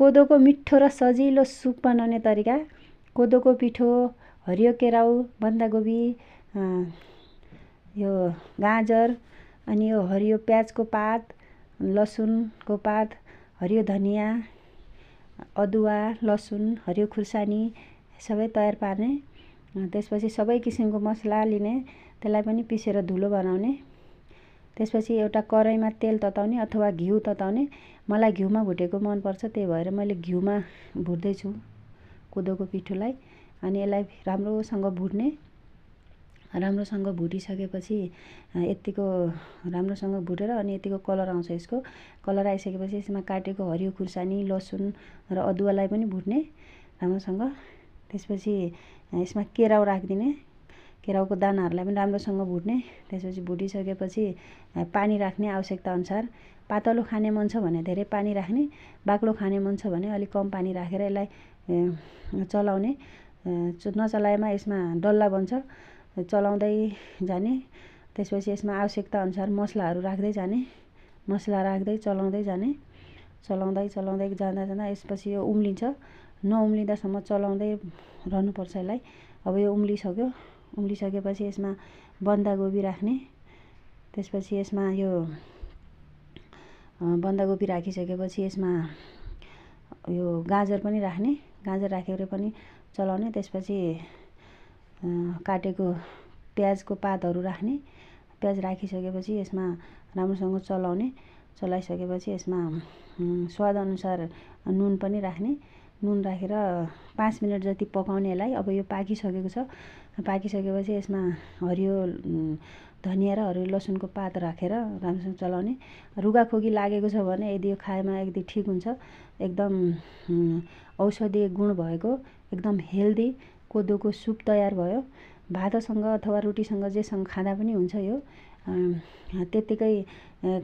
कोदोको मिठो र सजिलो सुप बनाउने तरिका। कोदोको पिठो, हरियो केराउ, बन्दाकोपी, यो गाजर, अनि यो हरियो प्याजको पात, लसुनको पात, हरियो धनियाँ, अदुवा, लसुन, हरियो खुर्सानी सबै तयार पार्ने। त्यसपछि सबै किसिमको मसला लिने, त्यसलाई पनि पिसेर धुलो बनाउने। त्यसपछि एउटा कराईमा तेल तताउने अथवा घिउ तताउने। मलाई घिउमा भुटेको मनपर्छ, त्यही भएर मैले घिउमा भुट्दैछु कोदोको पिठोलाई। अनि यसलाई राम्रोसँग भुट्ने। राम्रोसँग भुटिसकेपछि यतिको राम्रोसँग भुटेर अनि यतिको कलर आउँछ। यसको कलर आइसकेपछि यसमा काटेको हरियो खुर्सानी, लसुन र अदुवालाई पनि भुट्ने राम्रोसँग। त्यसपछि यसमा केराउ राखिदिने। केराउको दानाहरूलाई पनि राम्रोसँग भुट्ने। त्यसपछि भुटिसकेपछि पानी राख्ने आवश्यकता अनुसार। पातलो खाने मन छ भने धेरै पानी राख्ने, बाक्लो खाने मन छ भने अलिक कम पानी राखेर यसलाई चलाउने। नचलाएमा यसमा डल्ला बन्छ, चलाउँदै जाने। त्यसपछि यसमा आवश्यकता अनुसार मसलाहरू राख्दै जाने। मसला राख्दै चलाउँदै जाने। चलाउँदै जाँदा यसपछि यो उम्लिन्छ। नउम्लिँदासम्म चलाउँदै रहनुपर्छ यसलाई। अब यो उम्लिसक्यो। उम्लिसकेपछि यसमा बन्दाकोपी राख्ने। त्यसपछि यसमा यो बन्दाकोपी राखिसकेपछि यसमा यो गाजर पनि राख्ने। गाजर राखेर पनि चलाउने। त्यसपछि काटेको प्याजको पातहरू राख्ने। प्याज राखिसकेपछि यसमा राम्रोसँग चलाउने। चलाइसकेपछि यसमा स्वादअनुसार नुन पनि राख्ने। नुन राखेर 5 मिनट जति पकाउने यसलाई। अब यो पाकिसकेको छ। पाकिसकेपछि यसमा हरियो धनियाँ र हरियो लसुनको पात राखेर राम्रोसँग चलाउने। रुघाखोकी लागेको छ भने यदि यो खाएमा यदि ठिक हुन्छ। एकदम औषधीय गुण भएको एकदम हेल्दी कोदोको सुप तयार भयो। भातसँग अथवा रोटीसँग जेसँग खाँदा पनि हुन्छ। यो त्यत्तिकै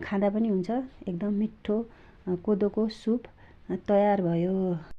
खाँदा पनि हुन्छ। एकदम मिठो कोदोको सुप तयार भयो।